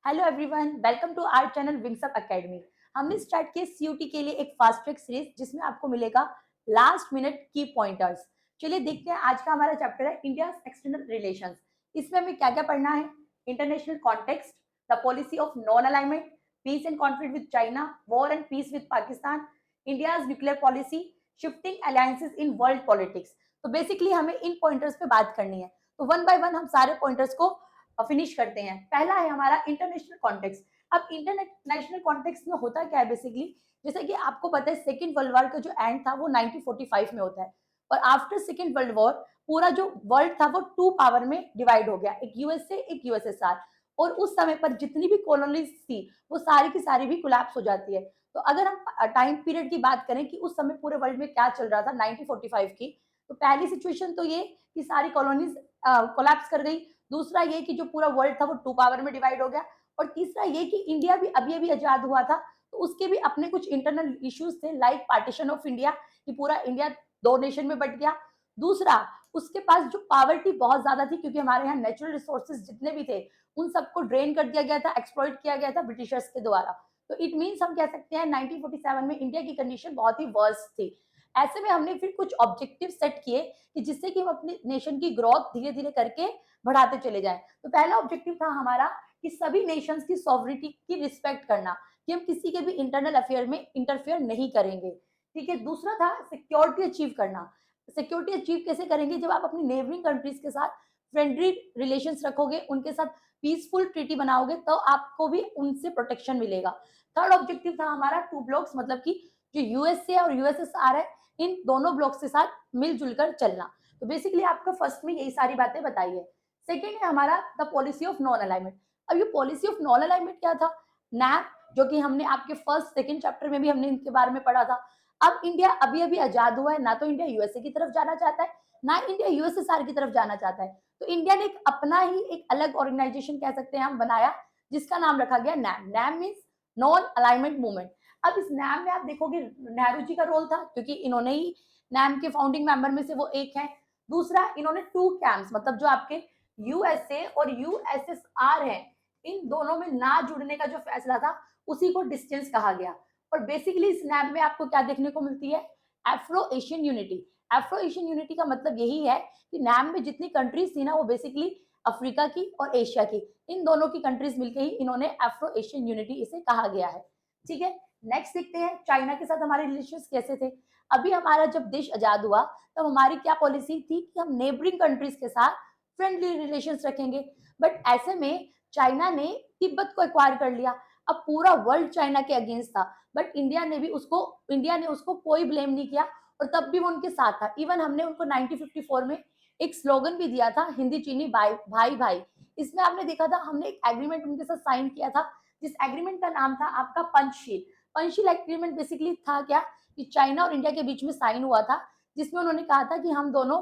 Hello everyone, welcome to our channel wings up academy. हमने start किया CUT के लिए एक फास्ट ट्रैक सीरीज जिसमें आपको मिलेगा लास्ट मिनट की पॉइंटर्स। चलिए देखते हैं, आज का हमारा चैप्टर है इंडिया एक्सटर्नल रिलेशंस। इसमें हमें क्या क्या पढ़ना है? International context, the policy of non alignment, peace and conflict with China, war and peace with Pakistan, India's nuclear policy, shifting alliances in world politics. तो बेसिकली हमें इन पॉइंटर्स पे बात करनी है। तो वन बाय वन हम सारे पॉइंटर्स को फिनिश करते हैं। पहला है हमारा इंटरनेशनल कॉन्टेक्स्ट। अब इंटरनेशनल कॉन्टेक्स्ट में होता क्या है बेसिकली, जैसे कि आपको पता है सेकेंड वर्ल्ड वॉर का जो एंड था वो 1945 में होता है, और आफ्टर सेकेंड वर्ल्ड वॉर पूरा जो वर्ल्ड था वो टू पावर में डिवाइड हो गया, एक यूएसए एक यूएसएसआर। और उस समय पर जितनी भी कॉलोनीज थी वो सारी की सारी भी कोलैप्स हो जाती है। तो अगर हम टाइम पीरियड की बात करें कि उस समय पूरे वर्ल्ड में क्या चल रहा था 1945 की, तो पहली सिचुएशन तो ये कि सारी कॉलोनीज कोलैप्स कर गई। दूसरा ये कि जो पूरा वर्ल्ड था वो टू पावर में डिवाइड हो गया। और तीसरा ये कि इंडिया भी अभी अभी आजाद हुआ था, तो उसके भी अपने कुछ इंटरनल इश्यूज थे, लाइक पार्टीशन ऑफ इंडिया, कि पूरा इंडिया दो नेशन में बट गया। दूसरा, उसके पास जो पावर्टी बहुत ज्यादा थी, क्योंकि हमारे यहाँ नेचुरल रिसोर्सेज जितने भी थे उन सबको ड्रेन कर दिया गया था, एक्सप्लॉइट किया गया था ब्रिटिशर्स के द्वारा। तो इट मीन्स हम कह सकते हैं 1947 में इंडिया की कंडीशन बहुत ही वर्स्ट थी। ऐसे में हमने फिर कुछ ऑब्जेक्टिव सेट किए कि जिससे कि हम अपने नेशन की ग्रोथ धीरे धीरे करके बढ़ाते चले जाएं। तो पहला ऑब्जेक्टिव था हमारा कि सभी नेशंस की सॉवरिटी की रिस्पेक्ट करना, कि हम किसी के भी इंटरनल अफेयर में इंटरफेयर नहीं करेंगे। ठीक है। दूसरा था सिक्योरिटी अचीव करना। सिक्योरिटी अचीव कैसे करेंगे? जब आप अपनी नेबरिंग कंट्रीज के साथ फ्रेंडली रिलेशंस रखोगे, उनके साथ पीसफुल ट्रीटी बनाओगे, तो आपको भी उनसे प्रोटेक्शन मिलेगा। थर्ड ऑब्जेक्टिव था हमारा टू ब्लॉक्स, मतलब कि जो यूएसए और यूएसएसआर है, इन दोनों ब्लॉक्स के साथ मिलजुल कर चलना। तो बेसिकली आपका फर्स्ट में यही सारी बातें बताई है। सेकेंड है हमारा the policy of non alignment. अब ये पॉलिसी ऑफ नॉन अलाइनमेंट क्या था? नैप, जो कि हमने आपके फर्स्ट सेकंड चैप्टर में भी हमने इनके बारे में पढ़ा था। अब इंडिया अभी अभी आजाद हुआ है, ना तो इंडिया यूएसए की तरफ जाना चाहता है, ना इंडिया यूएसएसआर की तरफ जाना चाहता है। तो इंडिया ने एक अपना ही एक अलग ऑर्गेनाइजेशन कह सकते हैं हम बनाया, जिसका नाम रखा गया NAM. NAM means non alignment movement. अब इस नैम में आप देखोगे नेहरू जी का रोल था, क्योंकि इन्होंने ही नैम के फाउंडिंग मेंबर में से वो एक है। दूसरा, इन्होंने टू कैंप्स, मतलब जो आपके यूएसए और यूएसएसआर है, इन दोनों में ना जुड़ने का जो फैसला था उसी को डिस्टेंस कहा गया। और बेसिकली इस नैम में आपको क्या देखने को मिलती है? Afro Asian unity. Afro Asian unity का मतलब यही है कि नैम में जितनी कंट्रीज थी ना, वो बेसिकली अफ्रीका की और एशिया की, इन दोनों की कंट्रीज मिलकर ही इन्होंने एफ्रो एशियन यूनिटी इसे कहा गया है। ठीक है। नेक्स्ट देखते हैं चाइना के साथ हमारे रिलेशन कैसे थे। अभी हमारा जब देश आजाद हुआ तब हमारी क्या पॉलिसी थी कि हम नेबरिंग कंट्रीज के साथ फ्रेंडली रिलेशंस रखेंगे। बट ऐसे में चाइना ने तिब्बत को एक्वायर कर लिया। अब पूरा वर्ल्ड चाइना के अगेंस्ट था, बट इंडिया ने उसको कोई ब्लेम नहीं किया, और तब भी वो उनके साथ था। इवन हमने उनको 1954 में एक स्लोगन भी दिया था, हिंदी चीनी भाई भाई भाई। इसमें आपने देखा था हमने एक एग्रीमेंट उनके साथ साइन किया था, जिस एग्रीमेंट का नाम था आपका पंचशील। पंचशील एग्रीमेंट बेसिकली था क्या, कि चाइना और इंडिया के बीच में साइन हुआ था, जिसमें उन्होंने कहा था कि हम दोनों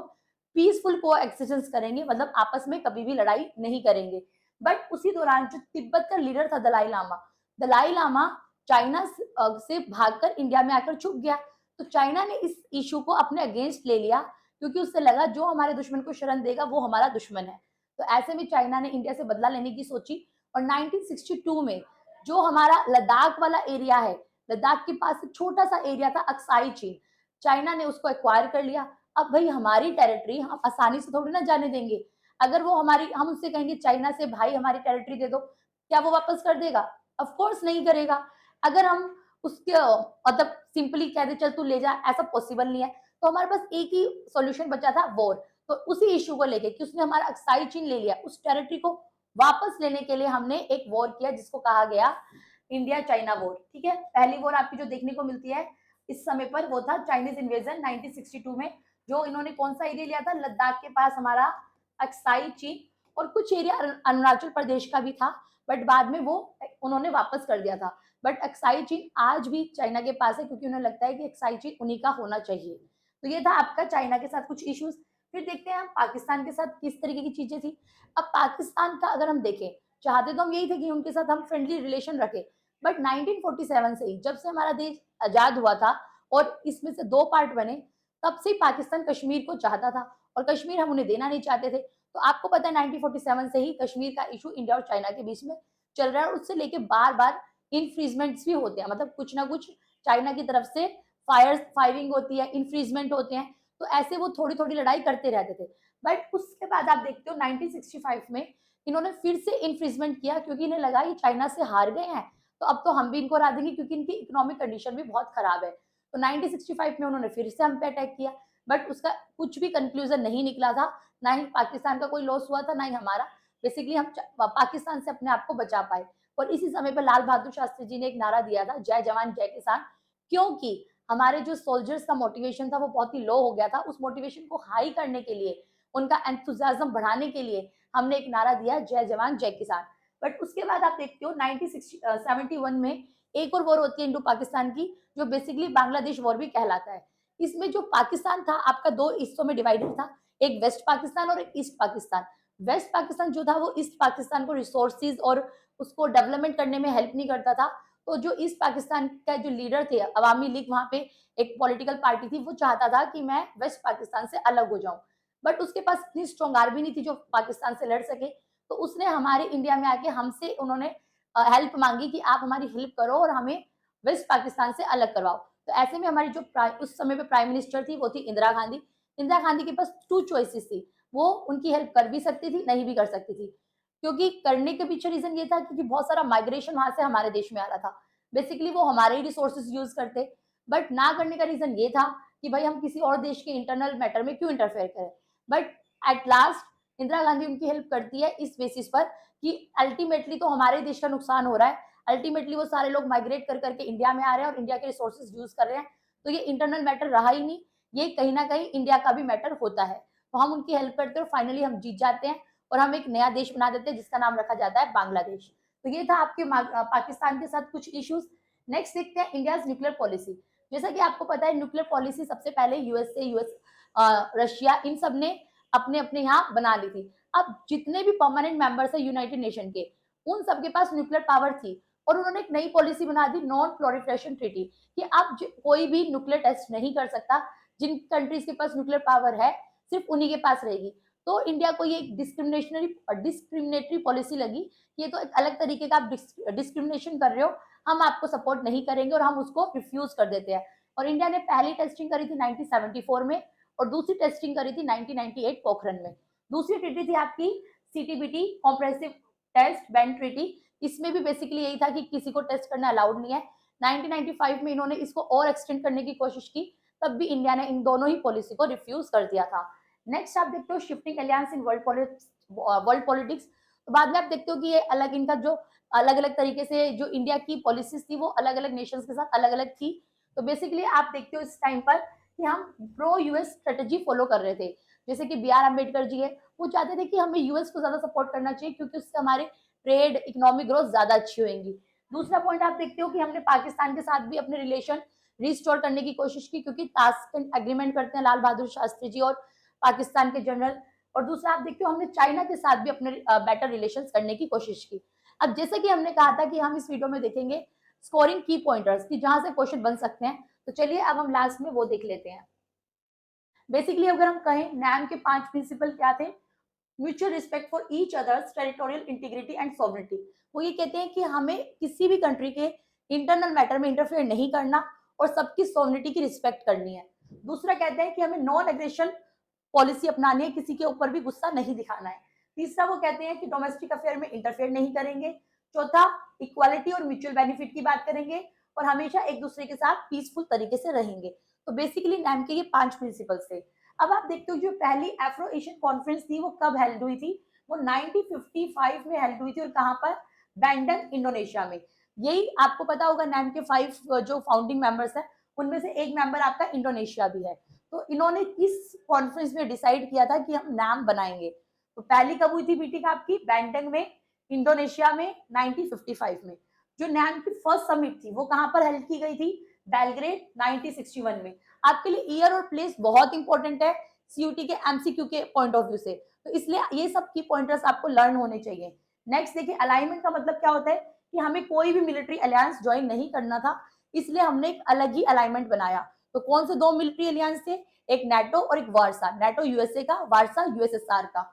पीसफुल को एक्सिस्टेंस करेंगे, मतलब आपस में कभी भी लड़ाई नहीं करेंगे। बट उसी दौरान जो तिब्बत का लीडर था दलाई लामा चाइना से भागकर इंडिया में आकर छुप गया। तो चाइना ने इस इशू को अपने अगेंस्ट ले लिया, क्योंकि उससे लगा जो हमारे दुश्मन को शरण देगा वो हमारा दुश्मन है। तो ऐसे में चाइना ने इंडिया से बदला लेने की सोची, और 1962 में जो हमारा लद्दाख वाला एरिया है, लद्दाख के पास एक छोटा सा एरिया था अक्साई चीन, चाइना ने उसको एक्वायर कर लिया। अब भाई हमारी टेरिटरी हम आसानी से थोड़ी ना जाने देंगे। अगर वो हमारी, हम उससे कहेंगे चाइना से भाई हमारी टेरिटरी दे दो, क्या वो वापस कर देगा? ऑफ कोर्स नहीं करेगा। अगर हम उसके मतलब सिंपली कह दे चल तू ले जा, ऐसा पॉसिबल नहीं है। तो हमारे पास एक ही सॉल्यूशन बचा था, वॉर। तो उसी इश्यू को लेके कि उसने हमारा अक्साई चीन ले लिया, उस टेरिटरी को वापस लेने के लिए हमने एक वॉर किया, जिसको कहा गया इंडिया चाइना वॉर। ठीक है। पहली वॉर आपकी जो देखने को मिलती है इस समय पर, वो था चाइनीज इन्वेजन 1962 में। जो इन्होंने कौन सा एरिया लिया था? लद्दाख के पास हमारा अक्साई चीन, और कुछ एरिया अरुणाचल प्रदेश का भी था, बट बाद में वो उन्होंने वापस कर दिया था। बट अक्साई चीन आज भी चाइना के पास है, क्योंकि उन्हें लगता है कि अक्साई चीन उन्हीं का होना चाहिए। तो ये था आपका चाइना के साथ कुछ इश्यूज। फिर देखते हैं हम पाकिस्तान के साथ किस तरीके की चीजें थी। अब पाकिस्तान का अगर हम देखें, चाहते तो हम यही थे कि उनके साथ हम फ्रेंडली रिलेशन रखें, बट 1947 से ही, जब से हमारा देश आजाद हुआ था और इसमें से दो पार्ट बने, तब से ही पाकिस्तान कश्मीर को चाहता था, और कश्मीर हम उन्हें देना नहीं चाहते थे। तो आपको पता है 1947 से ही कश्मीर का इशू इंडिया और चाइना के बीच में चल रहा है और उससे लेके बार बार इन्फ्रीजमेंट्स भी होते हैं, मतलब कुछ ना कुछ चाइना की तरफ से फायरिंग होती है, इन्फ्रीजमेंट होते हैं, तो ऐसे वो थोड़ी थोड़ी लड़ाई करते रहते थे। बट उसके बाद आप देखते हो 1965 में इन्होंने फिर से इन्फ्रीजमेंट किया, क्योंकि इन्हें लगा ये चाइना से हार गए हैं, तो अब तो हम भी इनको हरा देंगे, क्योंकि इनकी इकोनॉमिक कंडीशन भी बहुत खराब है। तो 1965 में उन्होंने फिर से हम पे अटैक किया, बट उसका कुछ भी कंक्लूजन नहीं निकला था, ना ही पाकिस्तान का कोई लॉस हुआ था, ना ही हमारा। बेसिकली हम पाकिस्तान से अपने आप को बचा पाए। और इसी समय पर लाल बहादुर शास्त्री जी ने एक नारा दिया था, जय जवान जय किसान, क्योंकि हमारे जो सोल्जर्स का मोटिवेशन था वो बहुत ही लो हो गया था। उस मोटिवेशन को हाई करने के लिए, उनका एंथुजियाज्म बढ़ाने के लिए हमने एक नारा दिया, जय जवान जय किसान। बट उसके बाद आप देखते हो 1971 में एक और वॉर होती है इंडो पाकिस्तान की, जो बेसिकली बांग्लादेश वॉर भी कहलाता है। इसमें जो पाकिस्तान था आपका दो हिस्सों में डिवाइडेड था, एक वेस्ट पाकिस्तान और एक ईस्ट पाकिस्तान। वेस्ट पाकिस्तान जो था वो ईस्ट पाकिस्तान को रिसोर्सेज और उसको डेवलपमेंट करने में हेल्प नहीं करता था। तो जो ईस्ट पाकिस्तान का जो लीडर थे, अवामी लीग वहां पे एक पॉलिटिकल पार्टी थी, वो चाहता था कि मैं वेस्ट पाकिस्तान से अलग हो जाऊं, बट उसके पास इतनी स्ट्रॉन्ग आर्मी नहीं थी जो पाकिस्तान से लड़ सके। तो उसने हमारे इंडिया में आके हमसे उन्होंने हेल्प मांगी कि आप हमारी हेल्प करो और हमें वेस्ट पाकिस्तान से अलग करवाओ। तो ऐसे में हमारी जो उस समय पे प्राइम मिनिस्टर थी वो थी इंदिरा गांधी। इंदिरा गांधी के पास टू चॉइसेस थी, वो उनकी हेल्प कर भी सकती थी, नहीं भी कर सकती थी। क्योंकि करने के पीछे रीजन ये था क्योंकि बहुत सारा माइग्रेशन वहां से हमारे देश में आ रहा था। बेसिकली वो हमारे ही रिसोर्सेज यूज करते। बट ना करने का रीजन ये था कि भाई हम किसी और देश के इंटरनल मैटर में क्यों इंटरफेयर करें। But at last Indira Gandhi उनकी हेल्प करती है इस बेसिस पर कि अल्टीमेटली तो हमारे देश का नुकसान हो रहा है, अल्टीमेटली वो सारे लोग माइग्रेट कर करके इंडिया में आ रहे हैं और इंडिया के रिसोर्सेज यूज कर रहे हैं। तो ये इंटरनल मैटर रहा ही नहीं, ये कहीं ना कहीं इंडिया का भी मैटर होता है। तो हम उनकी हेल्प करते हैं और फाइनली हम जीत जाते हैं और हम एक नया देश बना देते हैं जिसका नाम रखा जाता है बांग्लादेश। तो ये था आपके पाकिस्तान के साथ कुछ इश्यूज। नेक्स्ट देखते हैं इंडिया न्यूक्लियर पॉलिसी। जैसा कि आपको पता है न्यूक्लियर पॉलिसी सबसे पहले यूएस रशिया इन सब ने अपने अपने यहाँ बना ली थी। अब जितने भी परमानेंट मेंबर्स है यूनाइटेड नेशन के, उन सबके पास न्यूक्लियर पावर थी और उन्होंने एक नई पॉलिसी बना दी, नॉन प्रोलिफरेशन ट्रीटी, कि अब कोई भी न्यूक्लियर टेस्ट नहीं कर सकता। जिन कंट्रीज के पास न्यूक्लियर पावर है सिर्फ उन्हीं के पास रहेगी। तो इंडिया को ये डिस्क्रिमिनेटरी पॉलिसी लगी, ये तो एक अलग तरीके का आप डिस्क्रिमिनेशन कर रहे हो, हम आपको सपोर्ट नहीं करेंगे और हम उसको रिफ्यूज कर देते हैं। और इंडिया ने पहली टेस्टिंग करी थी 1974 में और दूसरी टेस्टिंग करी थी 1998 पोखरण में। दूसरी ट्रीटी थी आपकी CTBT, comprehensive test ban treaty. इसमें भी बेसिकली यही था कि किसी को टेस्ट करना अलाउड नहीं है। 1995 में इन्होंने इसको और एक्सटेंड करने की कोशिश की, तब भी इंडिया ने इन दोनों ही पॉलिसी को रिफ्यूज कर दिया था। नेक्स्ट आप देखते हो शिफ्टिंग अलियंस इन वर्ल्ड पॉलिटिक्स। तो बाद में आप देखते हो कि ये अलग इनका जो अलग अलग तरीके से जो इंडिया की पॉलिसीज थी वो अलग अलग नेशंस के साथ अलग अलग थी। तो बेसिकली आप देखते हो इस टाइम पर कि हम प्रो यूएस स्ट्रेटेजी फॉलो कर रहे थे। जैसे कि बी आर अम्बेडकर जी है, वो चाहते थे कि हमें यूएस को ज्यादा सपोर्ट करना चाहिए क्योंकि उससे हमारे ट्रेड इकोनॉमिक ग्रोथ ज्यादा अच्छी होगी। दूसरा पॉइंट आप देखते हो कि हमने पाकिस्तान के साथ भी अपने रिलेशन रिस्टोर करने की कोशिश की, क्योंकि ताशकंद एग्रीमेंट करते हैं लाल बहादुर शास्त्री जी और पाकिस्तान के जनरल। और दूसरा आप देखते हो हमने चाइना के साथ भी अपने बेटर रिलेशंस करने की कोशिश की। अब जैसे कि हमने कहा था कि हम इस वीडियो में देखेंगे स्कोरिंग की पॉइंटर्स की जहां से क्वेश्चन बन सकते हैं, तो चलिए अब हम लास्ट में वो देख लेते हैं। बेसिकली अगर हम कहें नैम के 5 प्रिंसिपल क्या थे, mutual respect for each others territorial integrity and sovereignty. वो ये कहते हैं कि हमें किसी भी कंट्री के इंटरनल मैटर में इंटरफेयर नहीं करना और सबकी सॉवरेनिटी की रिस्पेक्ट करनी है। दूसरा कहते हैं कि हमें नॉन एग्रेशन पॉलिसी अपनानी है, किसी के ऊपर भी गुस्सा नहीं दिखाना है। तीसरा वो कहते हैं कि डोमेस्टिक अफेयर में इंटरफेयर नहीं करेंगे। चौथा, इक्वालिटी और म्यूचुअल बेनिफिट की बात करेंगे और हमेशा एक दूसरे के साथ पीसफुल तरीके से रहेंगे। तो बेसिकली नैम के ये 5 प्रिंसिपल्स थे। अब आप देखते हो जो पहली एफ्रो एशियन कॉन्फ्रेंस थी वो कब हेल्ड हुई थी, वो 1955 में हेल्ड हुई थी और कहां पर, बैंडन इंडोनेशिया में। यही आपको पता होगा नैम के 5 जो फाउंडिंग मेंबर्स हैं उनमें से एक मेंबर आपका इंडोनेशिया भी है। तो इन्होंने इस कॉन्फ्रेंस में डिसाइड किया था कि हम नाम बनाएंगे। तो पहली कब हुई थी मीटिंग आपकी, बैंडन में, इंडोनेशिया में 1955 में। जो नैम की फर्स्ट समिट थी वो कहां पर हेल्ड की गई थी, बेलग्रेड 1961 में। आपके लिए ईयर और प्लेस बहुत इंपॉर्टेंट है सीयूटी के एमसीक्यू के पॉइंट ऑफ व्यू से, तो इसलिए ये सब की पॉइंटर्स आपको लर्न होने चाहिए। नेक्स्ट देखिए अलाइनमेंट का मतलब क्या होता है कि हमें कोई भी मिलिट्री अलायंस ज्वाइन नहीं करना था, इसलिए हमने एक अलग ही अलाइनमेंट बनाया। तो कौन से दो मिलिट्री अलायंस थे, एक नेटो और एक वार्सा, नेटो यूएसए का, वार्सा यूएसएसआर का।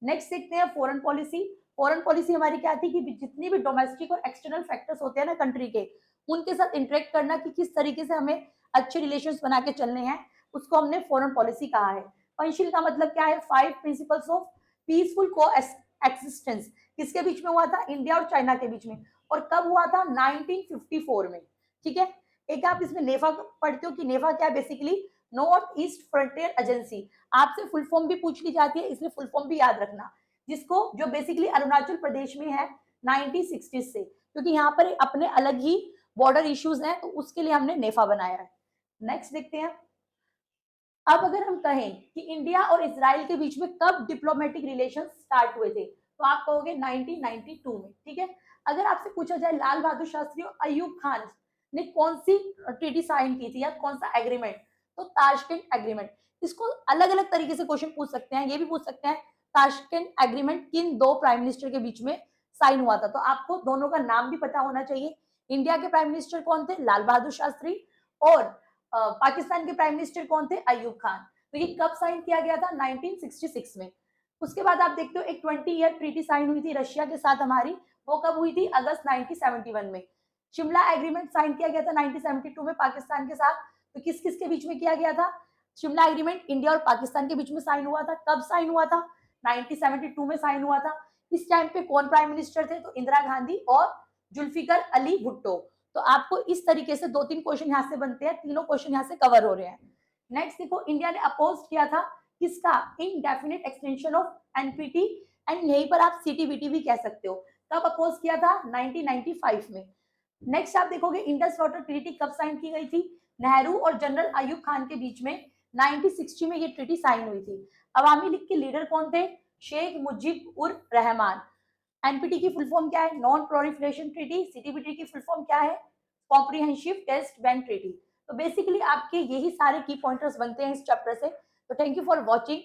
नेक्स्ट देखते हैं फॉरेन पॉलिसी। फॉरेन पॉलिसी हमारी क्या थी कि जितनी भी डोमेस्टिक और एक्सटर्नल फैक्टर्स होते हैं ना कंट्री के, उनके साथ इंटरेक्ट करना कि किस तरीके से हमें अच्छे रिलेशंस बना के चलने हैं, उसको हमने फॉरेन पॉलिसी कहा है। पंचशील का मतलब क्या है? 5 प्रिंसिपल्स ऑफ पीसफुल को एक्सिस्टेंस। किसके बीच में हुआ था? इंडिया और चाइना के बीच में। और कब हुआ था? 1954 में। ठीक है। एक आप इसमें नेफा पढ़ते हो कि नेफा क्या है? Basically north east frontier agency. आपसे फुल फॉर्म भी पूछ ली जाती है, इसलिए फुल फॉर्म भी याद रखना। जिसको जो बेसिकली अरुणाचल प्रदेश में है 1960 से, क्योंकि यहाँ पर अपने अलग ही बॉर्डर इश्यूज हैं, तो उसके लिए हमने नेफा बनाया है। नेक्स्ट देखते हैं। अब अगर हम कहें कि इंडिया और इजराइल के बीच में कब डिप्लोमेटिक रिलेशन स्टार्ट हुए थे, तो आप कहोगे 1992 में। ठीक है। अगर आपसे पूछा जाए लाल बहादुर शास्त्री और अयूब खान ने कौन सी ट्रीटी साइन की थी या कौन सा एग्रीमेंट, तो ताशकेंट एग्रीमेंट। इसको अलग अलग तरीके से क्वेश्चन पूछ सकते हैं। ये भी पूछ सकते हैं ताशकेंट एग्रीमेंट किन दो प्राइम मिनिस्टर के बीच में साइन हुआ था, तो आपको दोनों का नाम भी पता होना चाहिए। इंडिया के प्राइम मिनिस्टर कौन थे? लाल बहादुर शास्त्री। और पाकिस्तान के प्राइम मिनिस्टर कौन थे? अयूब खान। तो ये कब साइन किया गया था? 1966 में। उसके बाद आप देखते हो एक 20 ईयर ट्रीटी साइन हुई थी रशिया के साथ हमारी, वो कब हुई थी? अगस्त 1971 में। शिमला एग्रीमेंट साइन किया गया था 1972 में पाकिस्तान के साथ। तो किस किस के बीच में किया गया था? शिमला एग्रीमेंट इंडिया और पाकिस्तान के बीच में साइन हुआ था। कब साइन हुआ था? 1972 में साइन हुआ था। इस टाइम पे कौन प्राइम मिनिस्टर थे? तो इंदिरा गांधी और जुल्फिकर अली भुट्टो। तो आपको इस तरीके से 2-3 क्वेश्चन यहाँ से बनते हैं, तीनों क्वेश्चन यहाँ से कवर हो रहे हैं। नेक्स्ट देखो, इंडिया ने अपोज किया था किसका? Indefinite extension of NPT, and यहीं पर आप सीटीबीटी भी कह सकते हो। कब अपोज किया था? 1995 में। नेक्स्ट आप देखोगे इंडस वाटर ट्रीटी कब साइन की गई थी? नेहरू और जनरल अयूब खान के बीच में 1960 में ये ट्रीटी साइन हुई थी। अवामी लीग के लीडर कौन थे? शेख मुजीब उर रहमान। एनपीटी की फुल फॉर्म क्या है? Non proliferation treaty. सीटीबीटी की फुल फॉर्म क्या है? Comprehensive test ban treaty. तो बेसिकली आपके यही सारे की पॉइंटर्स बनते हैं इस चैप्टर से। तो थैंक यू फॉर वॉचिंग।